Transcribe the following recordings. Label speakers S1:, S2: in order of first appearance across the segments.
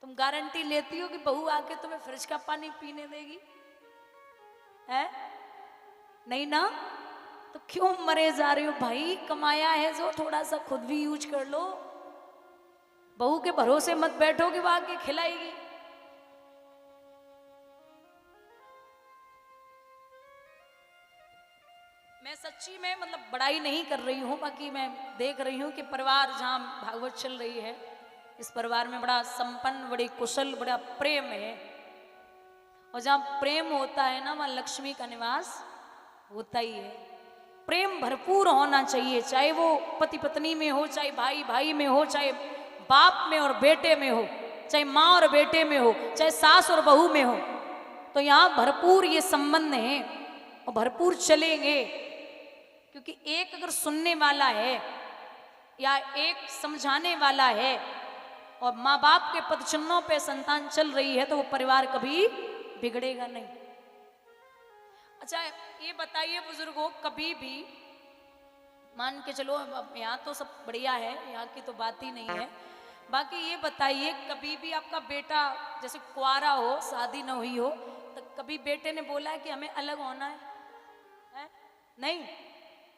S1: तुम गारंटी लेती हो कि बहू आके तुम्हें फ्रिज का पानी पीने देगी? है नहीं ना? तो क्यों मरे जा रही हो भाई? कमाया है जो, थोड़ा सा खुद भी यूज कर लो। बहू के भरोसे मत बैठो कि वो आके खिलाएगी। मैं सच्ची में मतलब बड़ाई नहीं कर रही हूं, बाकी मैं देख रही हूं कि परिवार जहां भागवत चल रही है, इस परिवार में बड़ा संपन्न, बड़ी कुशल, बड़ा प्रेम है। और जहां प्रेम होता है ना, वहां लक्ष्मी का निवास होता ही है। प्रेम भरपूर होना चाहिए, चाहे वो पति पत्नी में हो, चाहे भाई भाई में हो, चाहे बाप में और बेटे में हो, चाहे माँ और बेटे में हो, चाहे सास और बहू में हो। तो यहाँ भरपूर ये संबंध है और भरपूर चलेंगे। क्योंकि एक अगर सुनने वाला है या एक समझाने वाला है और माँ बाप के पदचिन्हों पे संतान चल रही है, तो वो परिवार कभी बिगड़ेगा नहीं। अच्छा ये बताइए बुजुर्गों, कभी भी मान के चलो, अब यहाँ तो सब बढ़िया है, यहाँ की तो बात ही नहीं है, बाकी ये बताइए कभी भी आपका बेटा जैसे कुआरा हो, शादी न हुई हो, तो कभी बेटे ने बोला है कि हमें अलग होना है? नहीं।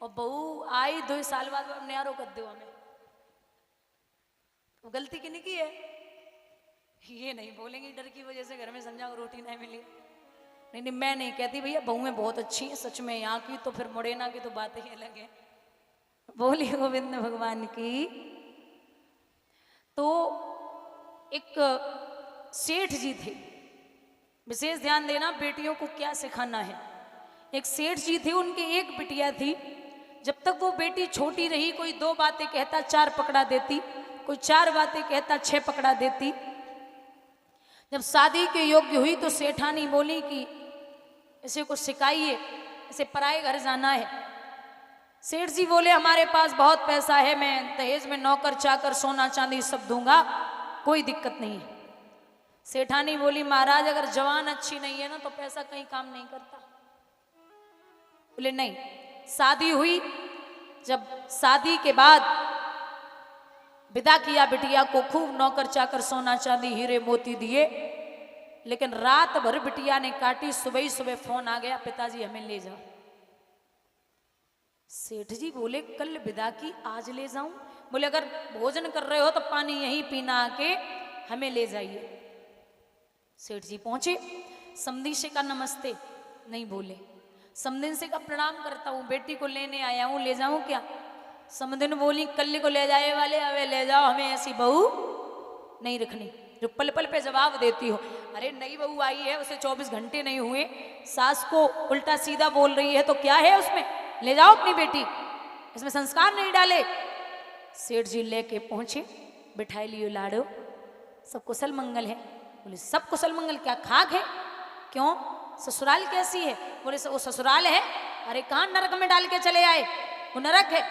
S1: और बहू आई 2 साल बाद अब न्यारो कर दो हमें, तो गलती किन्हीं की है? ये नहीं बोलेंगे डर की वजह से घर में समझा रोटी नहीं मिली। नहीं नहीं, मैं नहीं कहती भैया, बहुएं बहुत अच्छी हैं सच में यहाँ की, तो फिर मुड़ेना की तो बात ही अलग है। बोली गोविंद भगवान की। तो एक सेठ जी थे, विशेष ध्यान देना बेटियों को क्या सिखाना है। एक सेठ जी थे, उनकी एक बिटिया थी। जब तक वो बेटी छोटी रही, कोई 2 बातें कहता 4 पकड़ा देती, कोई 4 बातें कहता 6 पकड़ा देती। जब शादी के योग्य हुई तो सेठानी बोली कि इसे कुछ सिखाइए, इसे पराए घर जाना है। सेठ जी बोले हमारे पास बहुत पैसा है, मैं दहेज में नौकर चाकर सोना चांदी सब दूंगा, कोई दिक्कत नहीं है। सेठानी बोली महाराज अगर जवान अच्छी नहीं है ना तो पैसा कहीं काम नहीं करता। बोले नहीं। शादी हुई, जब शादी के बाद विदा किया बिटिया को, खूब नौकर चाकर सोना चांदी हीरे मोती दिए, लेकिन रात भर बिटिया ने काटी। सुबह ही सुबह फोन आ गया, पिताजी हमें ले जाओ। सेठ जी बोले कल विदा की, आज ले जाऊं? बोले अगर भोजन कर रहे हो तो पानी यहीं पीना आके, हमें ले जाइए। सेठ जी पहुंचे, समधी से का नमस्ते, नहीं बोले। समधिन से का प्रणाम करता हूँ, बेटी को लेने आया हूँ, ले जाऊं क्या? समधिन बोली कल को ले जाए वाले, अवे ले जाओ, हमें ऐसी बहू नहीं रखनी जो पल पल पे जवाब देती हो। अरे नई बहू आई है, उसे 24 घंटे नहीं हुए, सास को उल्टा सीधा बोल रही है, तो क्या है उसमें? ले जाओ अपनी बेटी, इसमें संस्कार नहीं डाले। सेठ जी लेके पहुंचे, बिठाई लियो लाडो, सब कुशल मंगल है? बोले सब कुशल मंगल, क्या खाक है? क्यों, ससुराल कैसी है? बोले वो ससुराल है? अरे कहाँ नरक में डाल के चले आए, वो नरक है।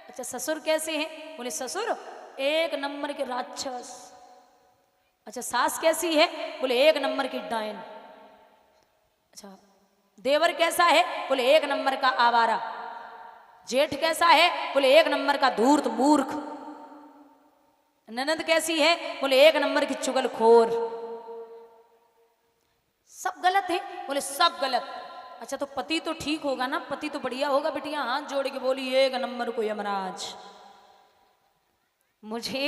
S1: अच्छा ससुर कैसे हैं? बोले ससुर 1 नंबर के राक्षस। अच्छा सास कैसी है? बोले 1 नंबर की डायन। अच्छा देवर कैसा है? बोले 1 नंबर का आवारा। जेठ कैसा है? बोले 1 नंबर का धूर्त मूर्ख। ननद कैसी है? बोले 1 नंबर की चुगलखोर। सब गलत है? बोले सब गलत। अच्छा तो पति तो ठीक होगा ना, पति तो बढ़िया होगा? बिटिया हाथ जोड़ के बोली 1 नंबर को यमराज। मुझे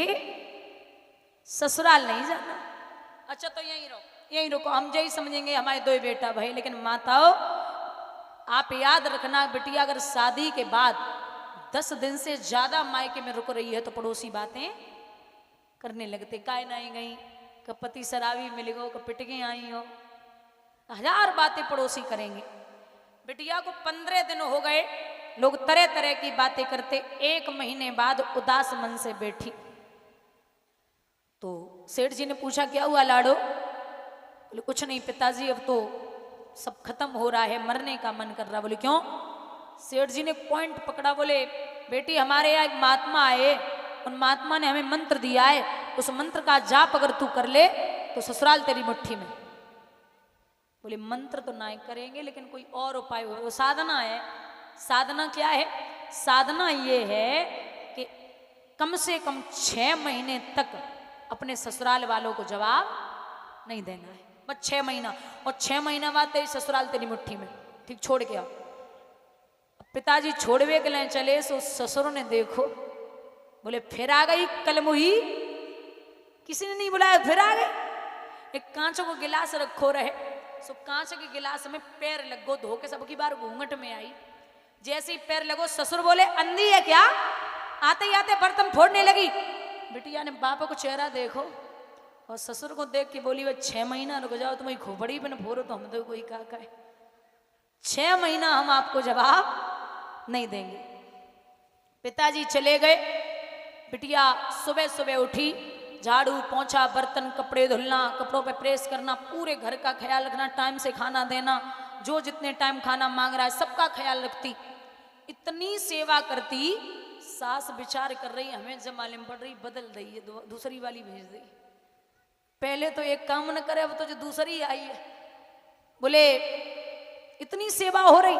S1: ससुराल नहीं जाना। अच्छा तो यहीं रहो, यहीं रुको, हम यही समझेंगे हमारे 2 बेटा भाई। लेकिन माताओं आप याद रखना, बिटिया अगर शादी के बाद 10 दिन से ज्यादा मायके में रुक रही है तो पड़ोसी बातें करने लगते, काय नहीं गई, कब पति शराबी मिल गो, कब पिटके आई हो, 1000 बातें पड़ोसी करेंगे। बिटिया को 15 दिन हो गए, लोग तरह तरह की बातें करते। 1 महीने बाद उदास मन से बैठी, तो सेठ जी ने पूछा क्या हुआ लाडो? बोले कुछ नहीं पिताजी, अब तो सब खत्म हो रहा है, मरने का मन कर रहा। बोले क्यों? सेठ जी ने पॉइंट पकड़ा, बोले बेटी हमारे यहाँ एक महात्मा आए, उन महात्मा ने हमें मंत्र दिया है, उस मंत्र का जाप अगर तू कर ले तो ससुराल तेरी मुट्ठी में। बोले मंत्र तो ना करेंगे, लेकिन कोई और उपाय हो, वो साधना है। साधना क्या है? साधना ये है कि कम से कम 6 महीने तक अपने ससुराल वालों को जवाब नहीं देना है, बस 6 महीना। और 6 महीना बाद तेरी ससुराल तेरी मुट्ठी में, ठीक, छोड़ के आओ। पिताजी छोड़वे के लिए चले, सो ससुर ने देखो, बोले फिर आ गई कल मुही, किसी ने नहीं बुलाया, फिर आ गई। एक कांच को गिलास रखो रहे, सो कांच के गिलास में पैर लगो धो के, सबकी बार घूंघट में आई। जैसे ही पैर लगो ससुर बोले अंधी है क्या, आते ही आते बर्तन फोड़ने लगी। बिटिया ने पापा को चेहरा देखो और ससुर को देख के बोली, वह 6 महीना रुक जाओ, तुम्हारी खोपड़ी पे न फोड़ो तो हम तो कोई का है, 6 महीना हम आपको जवाब नहीं देंगे। पिताजी चले गए। बिटिया सुबह सुबह उठी, झाड़ू पोंछा, बर्तन कपड़े धुलना, कपड़ों पे प्रेस करना, पूरे घर का ख्याल रखना, टाइम से खाना देना, जो जितने टाइम खाना मांग रहा है सबका ख्याल रखती। इतनी सेवा करती, सास विचार कर रही हमें जब मालूम पड़ रही बदल रही है, दूसरी वाली भेज दी। पहले तो एक काम न करे, अब तो जो दूसरी आई है। बोले इतनी सेवा हो रही।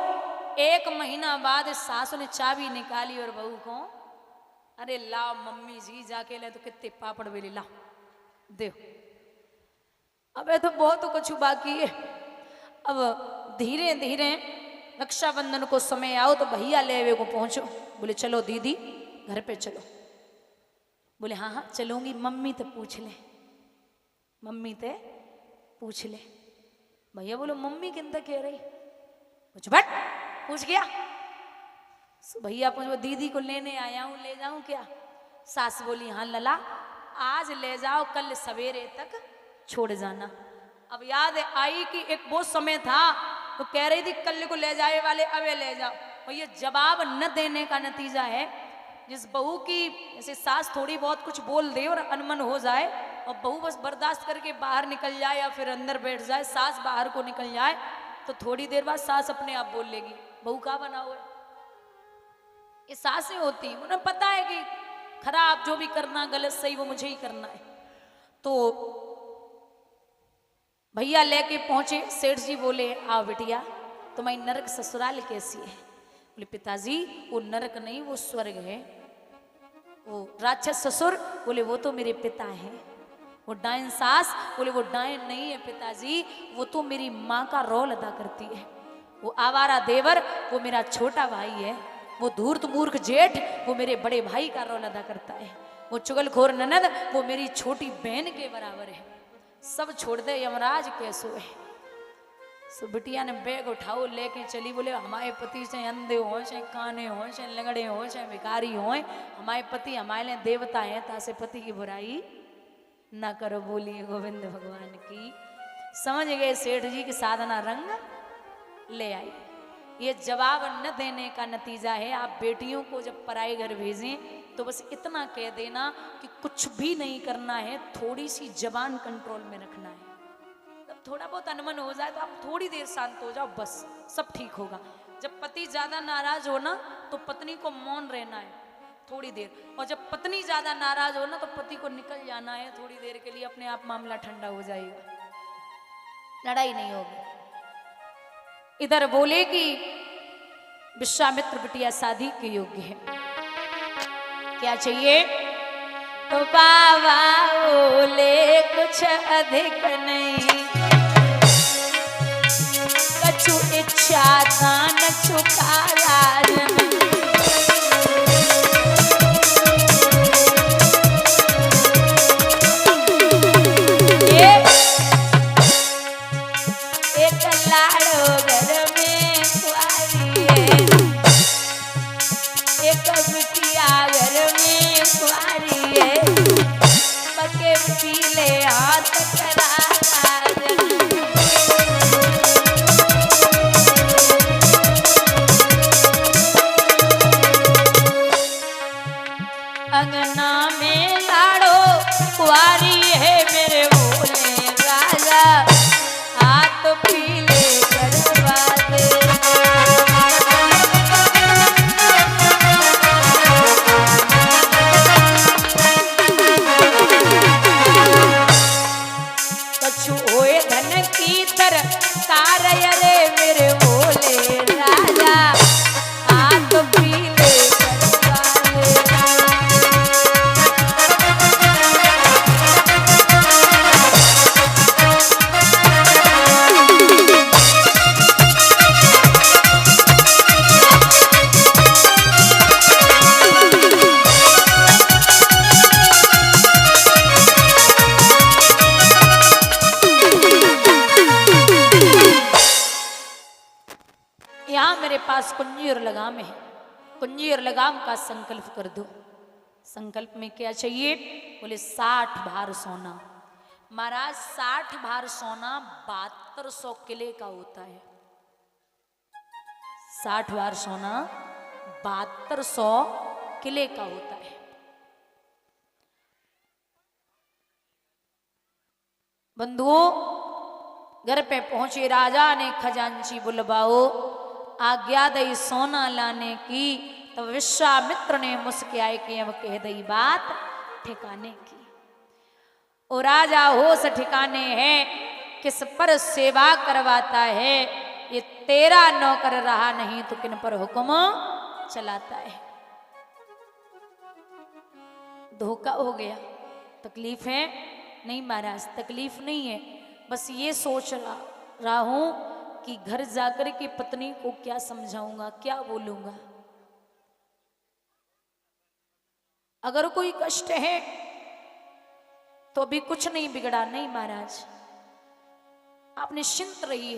S1: 1 महीना बाद सासू ने चाबी निकाली और बहू को, अरे लाओ मम्मी जी जाके ले, तो कितने पापड़ बेले लाओ दे। अब तो बहुत कुछ बाकी है। अब धीरे धीरे रक्षाबंधन को समय आओ तो भैया लेवे को पहुंचो। बोले चलो दीदी घर पे चलो। बोले हाँ हाँ चलूंगी, मम्मी तो पूछ ले, मम्मी ते पूछ ले। भैया बोलो मम्मी किंतु कह रही, कुछ बट पूछ गया। भैया पूछ, दीदी को लेने आया हूँ, ले जाऊं क्या? सास बोली हाँ लला आज ले जाओ, कल सवेरे तक छोड़ जाना। अब याद आई कि एक वो समय था तो कह रही थी कल को ले जाए वाले, अब ले जाओ। और ये जवाब न देने का नतीजा है। जिस बहू की जैसे सास थोड़ी बहुत कुछ बोल दे और अनमन हो जाए और बहू बस बर्दाश्त करके बाहर निकल जाए या फिर अंदर बैठ जाए, सास बाहर को निकल जाए, तो थोड़ी देर बाद सास अपने आप बोल लेगी, बहू का बना हुआ है। ये सासें होती, उन्हें पता है कि खराब जो भी करना गलत सही वो मुझे ही करना है। तो भैया लेके पहुंचे। सेठ जी बोले आओ बिटिया तुम्हारी नरक ससुराल कैसी है? बोले पिताजी वो नरक नहीं वो स्वर्ग है। वो राक्षस ससुर, बोले वो तो मेरे पिता हैं। वो डायन सास, बोले वो डायन नहीं है पिताजी, वो तो मेरी माँ का रोल अदा करती है। वो आवारा देवर, वो मेरा छोटा भाई है। वो धूर्त मूर्ख जेठ, वो मेरे बड़े भाई का रोल अदा करता है। वो चुगलखोर ननद, वो मेरी छोटी बहन के बराबर है। सब छोड़ दे यमराज कैसो है। सो बिटिया ने बैग उठाओ लेके चली। बोले हमारे पति चाहे अंधे हो, चाहे काने हो, चाहे लंगड़े हो, चाहे भिखारी हो, हमारे पति हमारे लिए देवता है, तासे पति की बुराई ना करो। बोलिए गोविंद भगवान की। समझ गए सेठ जी की साधना रंग ले आई। ये जवाब न देने का नतीजा है। आप बेटियों को जब पराए घर भेजें तो बस इतना कह देना कि कुछ भी नहीं करना है, थोड़ी सी जबान कंट्रोल में रखना है। तब थोड़ा बहुत अनमन हो जाए तो आप थोड़ी देर शांत हो जाओ, बस सब ठीक होगा। जब पति ज्यादा नाराज हो ना तो पत्नी को मौन रहना है थोड़ी देर, और जब पत्नी ज्यादा नाराज हो ना तो पति को निकल जाना है थोड़ी देर के लिए, अपने आप मामला ठंडा हो जाएगा, लड़ाई नहीं होगी। इधर बोले कि विश्वामित्र बिटिया शादी के योग्य है, क्या चाहिए? तो बाबा बोले कुछ अधिक नहीं, कछु इच्छा दान चुका राजन। एक लाड़ो घर में कुआरी है, एक बिटिया घर में कुआरी है, पके पीले हाथ करा राजन। अंगना में लाड़ो कुआरी है मेरे भोले राजा, हाथ पीले करवा दे। कछु होए धन की तरकार रे मेरे भोले राजा, हाथ पीले करवा दे। मेरे पास कुंजी और लगाम है, कुंजी और लगाम का संकल्प कर दो। संकल्प में क्या चाहिए? बोले 60 भार सोना। महाराज 60 भार सोना 7200 किले का होता है। 60 भार सोना 7200 किले का होता है। बंधुओं, घर पे पहुंचे राजा ने खजांची बुलवाओ, आज्ञा दई सोना लाने की। तब विश्वामित्र ने मुस्कुराए कि अब कह दई बात ठिकाने की। ओ राजा होश ठिकाने है, किस पर सेवा करवाता है। ये तेरा नौकर रहा नहीं तो किन पर हुक्म चलाता है। धोखा हो गया, तकलीफ है? नहीं महाराज, तकलीफ नहीं है। बस ये सोच रहा हूं कि घर जाकर के पत्नी को क्या समझाऊंगा, क्या बोलूंगा। अगर कोई कष्ट है तो अभी कुछ नहीं बिगड़ा। नहीं महाराज, आप निश्चिंत रहिए।